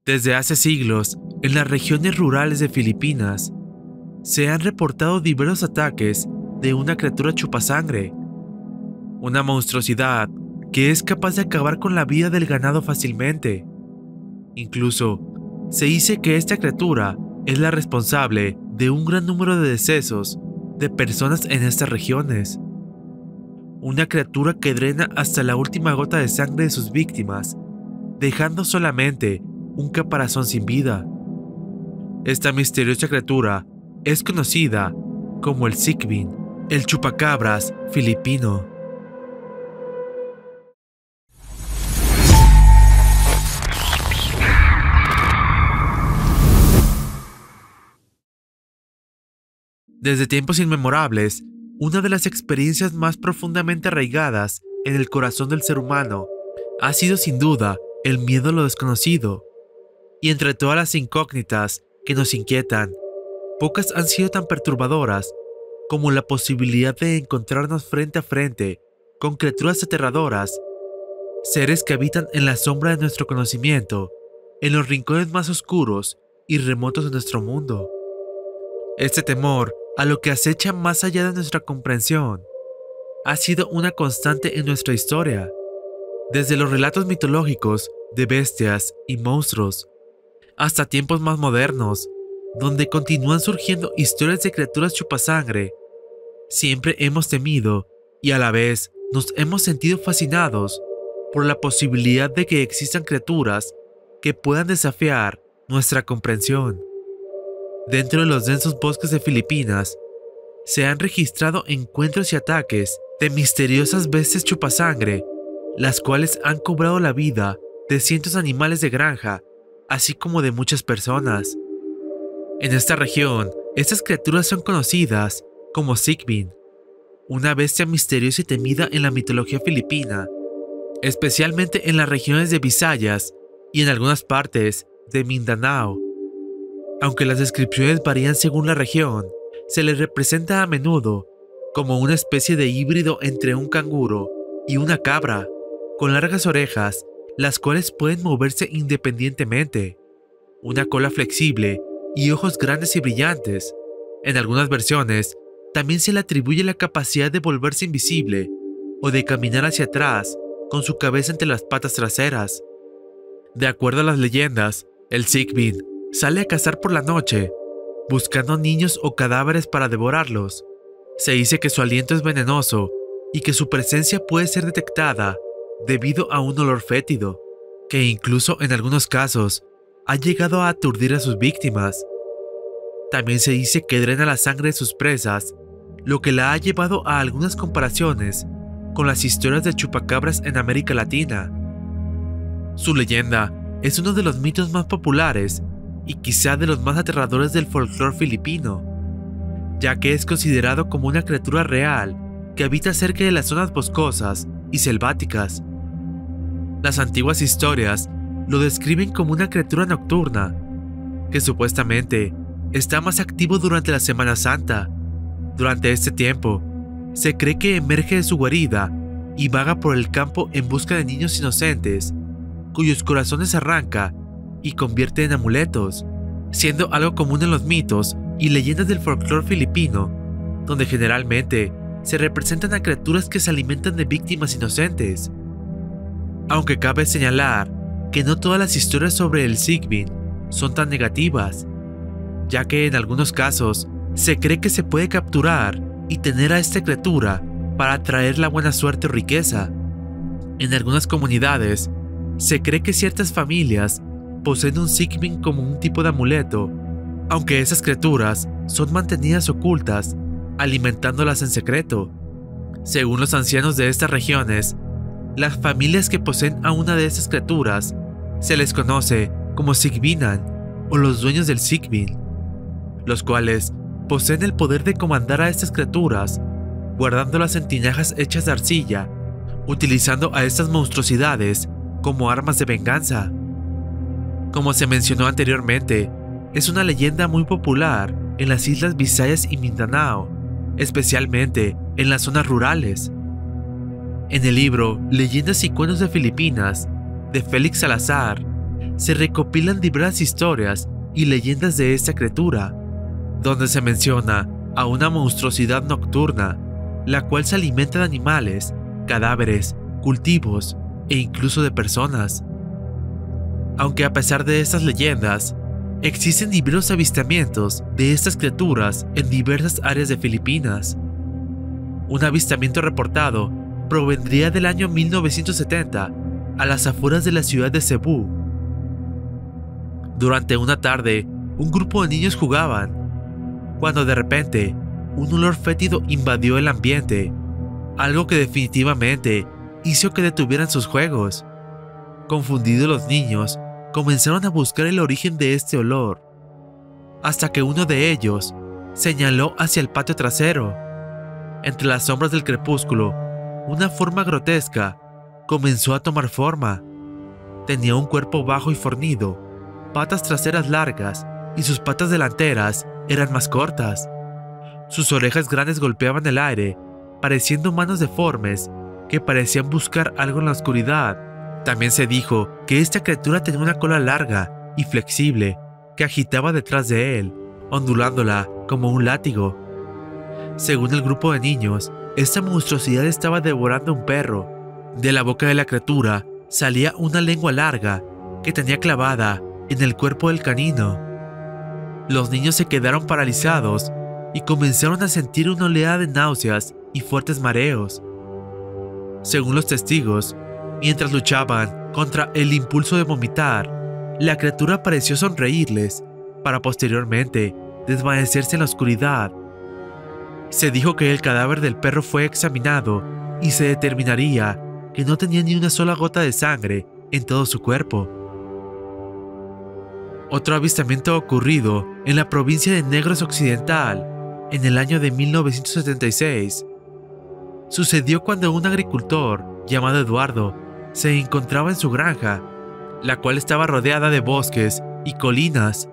Desde hace siglos, en las regiones rurales de Filipinas, se han reportado diversos ataques de una criatura chupasangre, una monstruosidad que es capaz de acabar con la vida del ganado fácilmente. Incluso, se dice que esta criatura es la responsable de un gran número de decesos de personas en estas regiones. Una criatura que drena hasta la última gota de sangre de sus víctimas, dejando solamente un caparazón sin vida. Esta misteriosa criatura es conocida como el Sigbin, el chupacabras filipino. Desde tiempos inmemorables, una de las experiencias más profundamente arraigadas en el corazón del ser humano ha sido sin duda el miedo a lo desconocido. Y entre todas las incógnitas que nos inquietan, pocas han sido tan perturbadoras como la posibilidad de encontrarnos frente a frente con criaturas aterradoras, seres que habitan en la sombra de nuestro conocimiento, en los rincones más oscuros y remotos de nuestro mundo. Este temor a lo que acecha más allá de nuestra comprensión ha sido una constante en nuestra historia, desde los relatos mitológicos de bestias y monstruos hasta tiempos más modernos, donde continúan surgiendo historias de criaturas chupasangre. Siempre hemos temido y a la vez nos hemos sentido fascinados por la posibilidad de que existan criaturas que puedan desafiar nuestra comprensión. Dentro de los densos bosques de Filipinas, se han registrado encuentros y ataques de misteriosas bestias chupasangre, las cuales han cobrado la vida de cientos de animales de granja, así como de muchas personas. En esta región, estas criaturas son conocidas como Sigbin, una bestia misteriosa y temida en la mitología filipina, especialmente en las regiones de Visayas y en algunas partes de Mindanao. Aunque las descripciones varían según la región, se le representa a menudo como una especie de híbrido entre un canguro y una cabra, con largas orejas, las cuales pueden moverse independientemente, una cola flexible y ojos grandes y brillantes. En algunas versiones, también se le atribuye la capacidad de volverse invisible o de caminar hacia atrás con su cabeza entre las patas traseras. De acuerdo a las leyendas, el Sigbin sale a cazar por la noche, buscando niños o cadáveres para devorarlos. Se dice que su aliento es venenoso y que su presencia puede ser detectada debido a un olor fétido, que incluso en algunos casos ha llegado a aturdir a sus víctimas. También se dice que drena la sangre de sus presas, lo que la ha llevado a algunas comparaciones con las historias de chupacabras en América Latina. Su leyenda es uno de los mitos más populares y quizá de los más aterradores del folclore filipino, ya que es considerado como una criatura real que habita cerca de las zonas boscosas y selváticas. Las antiguas historias lo describen como una criatura nocturna, que supuestamente está más activo durante la Semana Santa. Durante este tiempo, se cree que emerge de su guarida y vaga por el campo en busca de niños inocentes, cuyos corazones arranca y convierte en amuletos, siendo algo común en los mitos y leyendas del folclore filipino, donde generalmente se representan a criaturas que se alimentan de víctimas inocentes. Aunque cabe señalar que no todas las historias sobre el Sigbin son tan negativas, ya que en algunos casos se cree que se puede capturar y tener a esta criatura para traer la buena suerte o riqueza. En algunas comunidades, se cree que ciertas familias poseen un Sigbin como un tipo de amuleto, aunque esas criaturas son mantenidas ocultas, alimentándolas en secreto. Según los ancianos de estas regiones, las familias que poseen a una de estas criaturas se les conoce como Sigbinan o los dueños del Sigbin, los cuales poseen el poder de comandar a estas criaturas, guardándolas en tinajas hechas de arcilla, utilizando a estas monstruosidades como armas de venganza. Como se mencionó anteriormente, es una leyenda muy popular en las islas Visayas y Mindanao, especialmente en las zonas rurales. En el libro Leyendas y Cuentos de Filipinas, de Félix Salazar, se recopilan diversas historias y leyendas de esta criatura, donde se menciona a una monstruosidad nocturna, la cual se alimenta de animales, cadáveres, cultivos e incluso de personas. Aunque a pesar de estas leyendas, existen diversos avistamientos de estas criaturas en diversas áreas de Filipinas. Un avistamiento reportado provendría del año 1970 a las afueras de la ciudad de Cebú. Durante una tarde, un grupo de niños jugaban, cuando de repente un olor fétido invadió el ambiente, algo que definitivamente hizo que detuvieran sus juegos. Confundidos, los niños comenzaron a buscar el origen de este olor, hasta que uno de ellos señaló hacia el patio trasero. Entre las sombras del crepúsculo, una forma grotesca comenzó a tomar forma. Tenía un cuerpo bajo y fornido, patas traseras largas y sus patas delanteras eran más cortas. Sus orejas grandes golpeaban el aire, pareciendo manos deformes que parecían buscar algo en la oscuridad. También se dijo que esta criatura tenía una cola larga y flexible que agitaba detrás de él, ondulándola como un látigo. Según el grupo de niños, esta monstruosidad estaba devorando a un perro. De la boca de la criatura salía una lengua larga que tenía clavada en el cuerpo del canino. Los niños se quedaron paralizados y comenzaron a sentir una oleada de náuseas y fuertes mareos. Según los testigos, mientras luchaban contra el impulso de vomitar, la criatura pareció sonreírles para posteriormente desvanecerse en la oscuridad. Se dijo que el cadáver del perro fue examinado y se determinaría que no tenía ni una sola gota de sangre en todo su cuerpo. Otro avistamiento ocurrido en la provincia de Negros Occidental en el año de 1976 sucedió cuando un agricultor llamado Eduardo se encontraba en su granja, la cual estaba rodeada de bosques y colinas.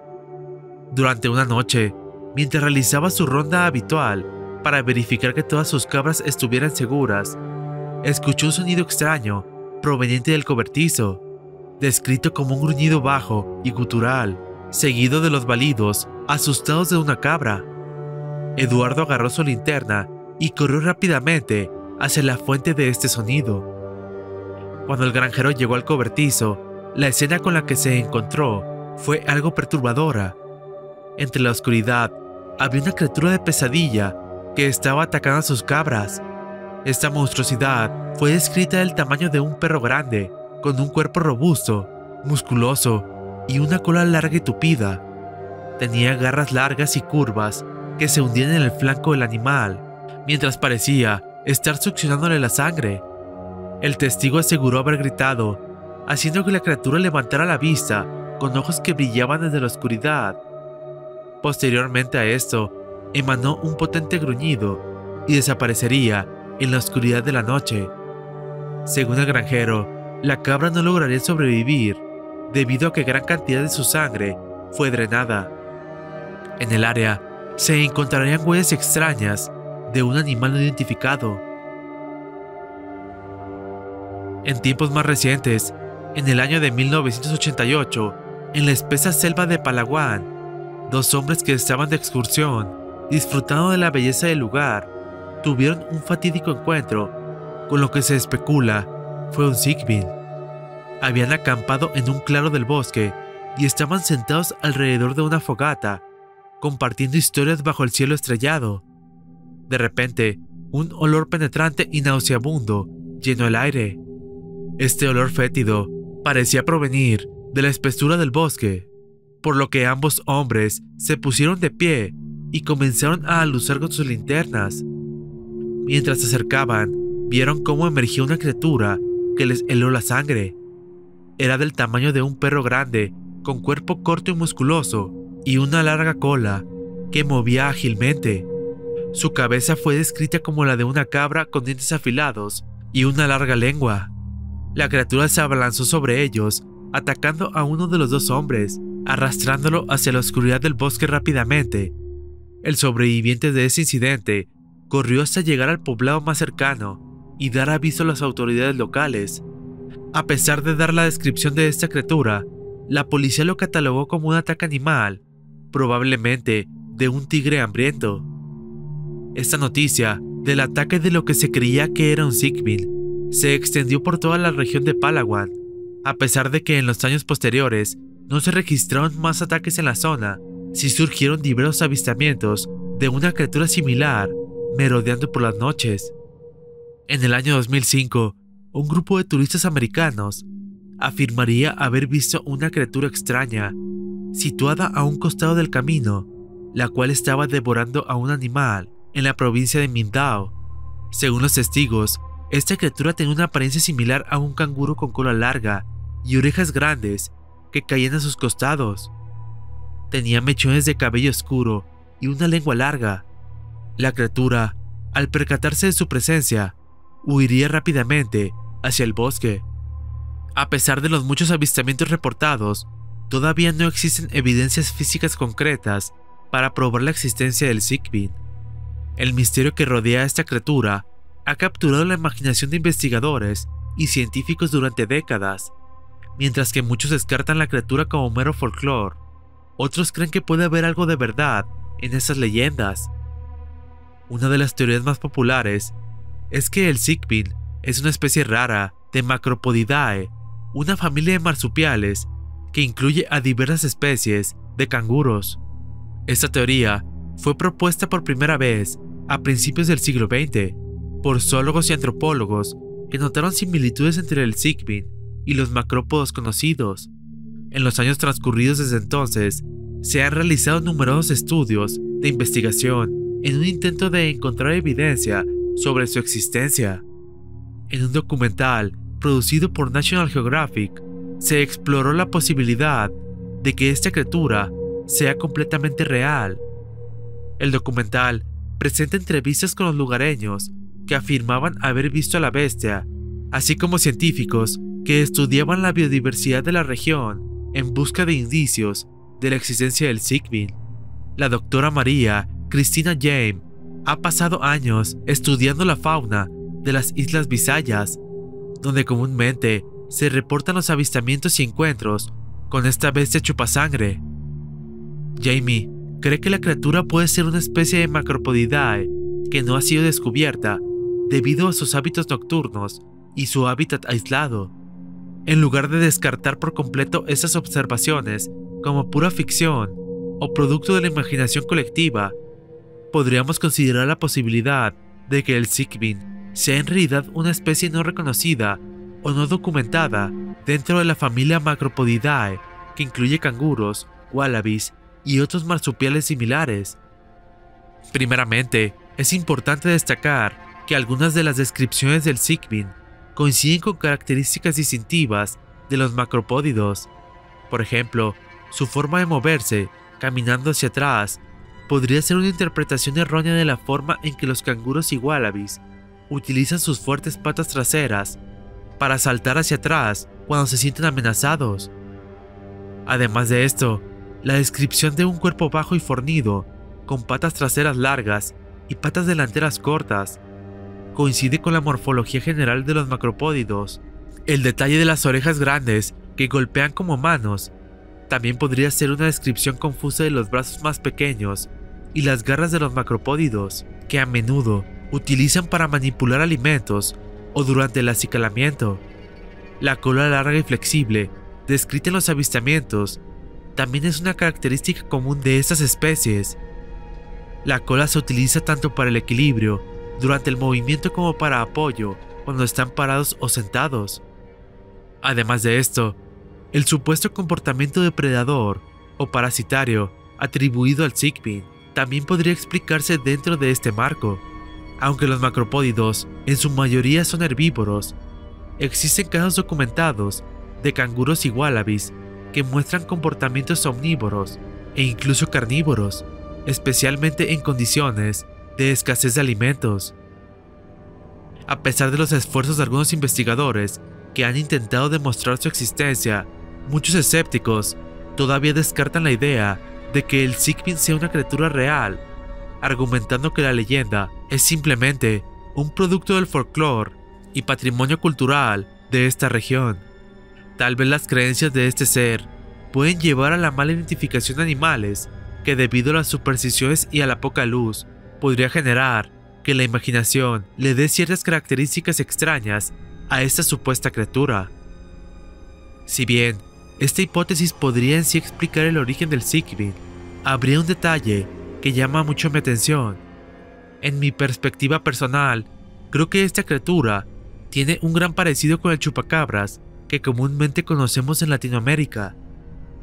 Durante una noche, mientras realizaba su ronda habitual para verificar que todas sus cabras estuvieran seguras, escuchó un sonido extraño proveniente del cobertizo, descrito como un gruñido bajo y gutural, seguido de los balidos asustados de una cabra. Eduardo agarró su linterna y corrió rápidamente hacia la fuente de este sonido. Cuando el granjero llegó al cobertizo, la escena con la que se encontró fue algo perturbadora. Entre la oscuridad había una criatura de pesadilla que estaba atacando a sus cabras. Esta monstruosidad fue descrita del tamaño de un perro grande, con un cuerpo robusto, musculoso y una cola larga y tupida. Tenía garras largas y curvas que se hundían en el flanco del animal, mientras parecía estar succionándole la sangre. El testigo aseguró haber gritado, haciendo que la criatura levantara la vista con ojos que brillaban desde la oscuridad. Posteriormente a esto, emanó un potente gruñido y desaparecería en la oscuridad de la noche. Según el granjero, la cabra no lograría sobrevivir debido a que gran cantidad de su sangre fue drenada. En el área se encontrarían huellas extrañas de un animal no identificado. En tiempos más recientes, en el año de 1988, en la espesa selva de Palawan, dos hombres que estaban de excursión, disfrutando de la belleza del lugar, tuvieron un fatídico encuentro con lo que se especula fue un Sigbin. Habían acampado en un claro del bosque y estaban sentados alrededor de una fogata, compartiendo historias bajo el cielo estrellado. De repente, un olor penetrante y nauseabundo llenó el aire. Este olor fétido parecía provenir de la espesura del bosque, por lo que ambos hombres se pusieron de pie y comenzaron a aluzar con sus linternas. Mientras se acercaban, vieron cómo emergía una criatura que les heló la sangre. Era del tamaño de un perro grande, con cuerpo corto y musculoso, y una larga cola que movía ágilmente. Su cabeza fue descrita como la de una cabra con dientes afilados y una larga lengua. La criatura se abalanzó sobre ellos, atacando a uno de los dos hombres, arrastrándolo hacia la oscuridad del bosque rápidamente. El sobreviviente de ese incidente corrió hasta llegar al poblado más cercano y dar aviso a las autoridades locales. A pesar de dar la descripción de esta criatura, la policía lo catalogó como un ataque animal, probablemente de un tigre hambriento. Esta noticia del ataque de lo que se creía que era un Sigvin se extendió por toda la región de Palawan, a pesar de que en los años posteriores no se registraron más ataques en la zona. Sí surgieron diversos avistamientos de una criatura similar merodeando por las noches. En el año 2005, un grupo de turistas americanos afirmaría haber visto una criatura extraña situada a un costado del camino, la cual estaba devorando a un animal en la provincia de Mindanao. Según los testigos, esta criatura tenía una apariencia similar a un canguro con cola larga y orejas grandes que caían a sus costados. Tenía mechones de cabello oscuro y una lengua larga. La criatura, al percatarse de su presencia, huiría rápidamente hacia el bosque. A pesar de los muchos avistamientos reportados, todavía no existen evidencias físicas concretas para probar la existencia del Sigvin. El misterio que rodea a esta criatura ha capturado la imaginación de investigadores y científicos durante décadas. Mientras que muchos descartan la criatura como mero folclore, otros creen que puede haber algo de verdad en esas leyendas. Una de las teorías más populares es que el Sigvin es una especie rara de Macropodidae, una familia de marsupiales que incluye a diversas especies de canguros. Esta teoría fue propuesta por primera vez a principios del siglo XX por zoólogos y antropólogos que notaron similitudes entre el Sigvin y los macrópodos conocidos. En los años transcurridos desde entonces, se han realizado numerosos estudios de investigación en un intento de encontrar evidencia sobre su existencia. En un documental producido por National Geographic, se exploró la posibilidad de que esta criatura sea completamente real. El documental presenta entrevistas con los lugareños que afirmaban haber visto a la bestia, así como científicos que estudiaban la biodiversidad de la región en busca de indicios de la existencia del Sigvin. La doctora María Cristina Jaime ha pasado años estudiando la fauna de las Islas Visayas, donde comúnmente se reportan los avistamientos y encuentros con esta bestia chupasangre. Jamie cree que la criatura puede ser una especie de Macropodidae que no ha sido descubierta debido a sus hábitos nocturnos y su hábitat aislado. En lugar de descartar por completo esas observaciones como pura ficción o producto de la imaginación colectiva, podríamos considerar la posibilidad de que el Sigvin sea en realidad una especie no reconocida o no documentada dentro de la familia Macropodidae, que incluye canguros, wallabies y otros marsupiales similares. Primeramente, es importante destacar que algunas de las descripciones del Sigvin coinciden con características distintivas de los macropódidos. Por ejemplo, su forma de moverse, caminando hacia atrás, podría ser una interpretación errónea de la forma en que los canguros y wallabies utilizan sus fuertes patas traseras para saltar hacia atrás cuando se sienten amenazados. Además de esto, la descripción de un cuerpo bajo y fornido, con patas traseras largas y patas delanteras cortas, coincide con la morfología general de los macropódidos. El detalle de las orejas grandes que golpean como manos también podría ser una descripción confusa de los brazos más pequeños y las garras de los macropódidos, que a menudo utilizan para manipular alimentos o durante el acicalamiento. La cola larga y flexible, descrita en los avistamientos, también es una característica común de estas especies. La cola se utiliza tanto para el equilibrio durante el movimiento como para apoyo cuando están parados o sentados. Además de esto, el supuesto comportamiento depredador o parasitario atribuido al Sigvin también podría explicarse dentro de este marco. Aunque los macropódidos en su mayoría son herbívoros, existen casos documentados de canguros y wallabies que muestran comportamientos omnívoros e incluso carnívoros, especialmente en condiciones de escasez de alimentos. A pesar de los esfuerzos de algunos investigadores que han intentado demostrar su existencia, muchos escépticos todavía descartan la idea de que el Sigvin sea una criatura real, argumentando que la leyenda es simplemente un producto del folclore y patrimonio cultural de esta región. Tal vez las creencias de este ser pueden llevar a la mala identificación de animales que, debido a las supersticiones y a la poca luz, podría generar que la imaginación le dé ciertas características extrañas a esta supuesta criatura. Si bien esta hipótesis podría en sí explicar el origen del Sigbin, habría un detalle que llama mucho mi atención. En mi perspectiva personal, creo que esta criatura tiene un gran parecido con el chupacabras que comúnmente conocemos en Latinoamérica,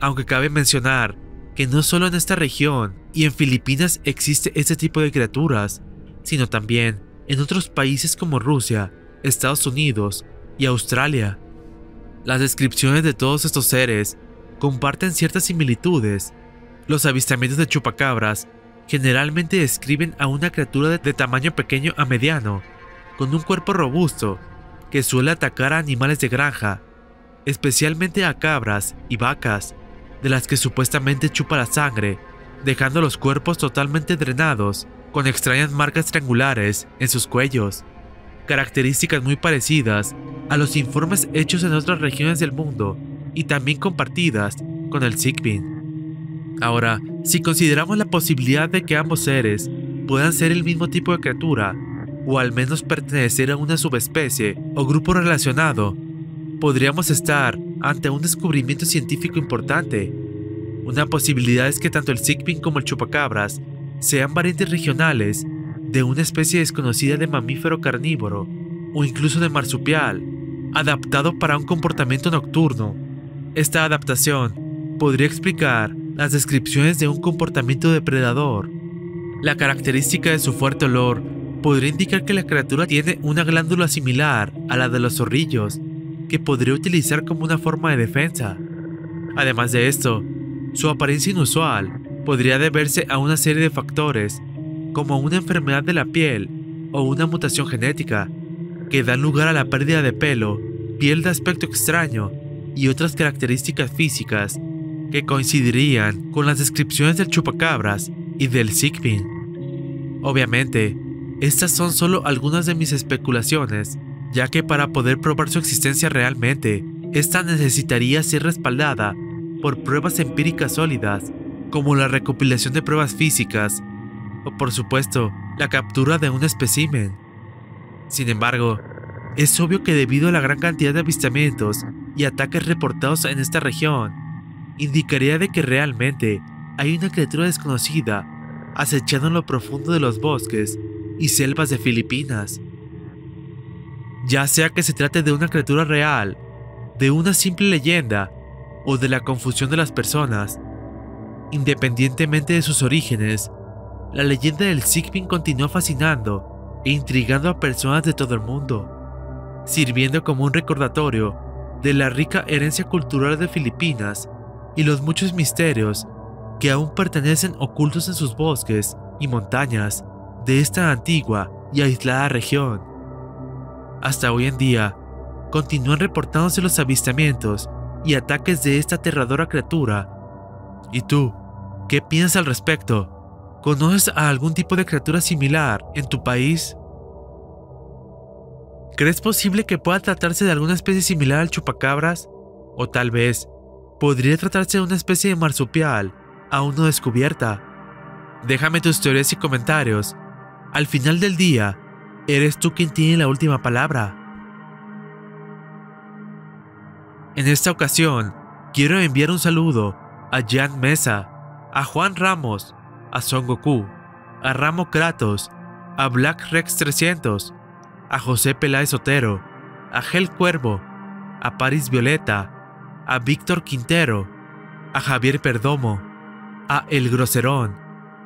aunque cabe mencionar que no solo en esta región y en Filipinas existe este tipo de criaturas, sino también en otros países como Rusia, Estados Unidos y Australia. Las descripciones de todos estos seres comparten ciertas similitudes. Los avistamientos de chupacabras generalmente describen a una criatura de tamaño pequeño a mediano, con un cuerpo robusto, que suele atacar a animales de granja, especialmente a cabras y vacas, de las que supuestamente chupa la sangre, dejando los cuerpos totalmente drenados, con extrañas marcas triangulares en sus cuellos, características muy parecidas a los informes hechos en otras regiones del mundo y también compartidas con el Sigbin. Ahora, si consideramos la posibilidad de que ambos seres puedan ser el mismo tipo de criatura, o al menos pertenecer a una subespecie o grupo relacionado, podríamos estar ante un descubrimiento científico importante. Una posibilidad es que tanto el Sigbin como el chupacabras sean variantes regionales de una especie desconocida de mamífero carnívoro o incluso de marsupial, adaptado para un comportamiento nocturno. Esta adaptación podría explicar las descripciones de un comportamiento depredador. La característica de su fuerte olor podría indicar que la criatura tiene una glándula similar a la de los zorrillos, que podría utilizar como una forma de defensa. Además de esto, su apariencia inusual podría deberse a una serie de factores, como una enfermedad de la piel o una mutación genética, que dan lugar a la pérdida de pelo, piel de aspecto extraño y otras características físicas que coincidirían con las descripciones del chupacabras y del Sigbin. Obviamente, estas son solo algunas de mis especulaciones, ya que para poder probar su existencia realmente, esta necesitaría ser respaldada por pruebas empíricas sólidas, como la recopilación de pruebas físicas, o por supuesto, la captura de un espécimen. Sin embargo, es obvio que debido a la gran cantidad de avistamientos y ataques reportados en esta región, indicaría de que realmente hay una criatura desconocida acechando en lo profundo de los bosques y selvas de Filipinas. Ya sea que se trate de una criatura real, de una simple leyenda o de la confusión de las personas, independientemente de sus orígenes, la leyenda del Sigbin continúa fascinando e intrigando a personas de todo el mundo, sirviendo como un recordatorio de la rica herencia cultural de Filipinas y los muchos misterios que aún pertenecen ocultos en sus bosques y montañas de esta antigua y aislada región. Hasta hoy en día, continúan reportándose los avistamientos y ataques de esta aterradora criatura. ¿Y tú, qué piensas al respecto? ¿Conoces a algún tipo de criatura similar en tu país? ¿Crees posible que pueda tratarse de alguna especie similar al chupacabras? O tal vez, podría tratarse de una especie de marsupial aún no descubierta. Déjame tus teorías y comentarios. Al final del día, eres tú quien tiene la última palabra. En esta ocasión, quiero enviar un saludo a Jan Mesa, a Juan Ramos, a Son Goku, a Ramo Kratos, a Black Rex 300, a José Peláez Otero, a Gel Cuervo, a Paris Violeta, a Víctor Quintero, a Javier Perdomo, a El Groserón,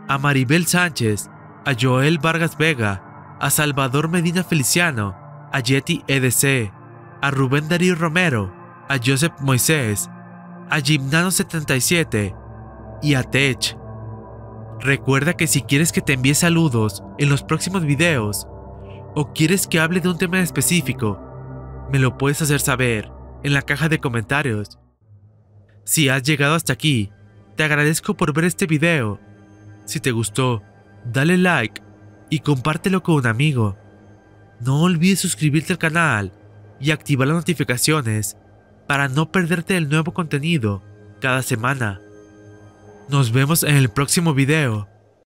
a Maribel Sánchez, a Joel Vargas Vega, a Salvador Medina Feliciano, a Yeti EDC, a Rubén Darío Romero, a Joseph Moisés, a Gimnano77 y a Tech. Recuerda que si quieres que te envíe saludos en los próximos videos o quieres que hable de un tema específico, me lo puedes hacer saber en la caja de comentarios. Si has llegado hasta aquí, te agradezco por ver este video. Si te gustó, dale like y compártelo con un amigo. No olvides suscribirte al canal y activar las notificaciones para no perderte el nuevo contenido cada semana. Nos vemos en el próximo video.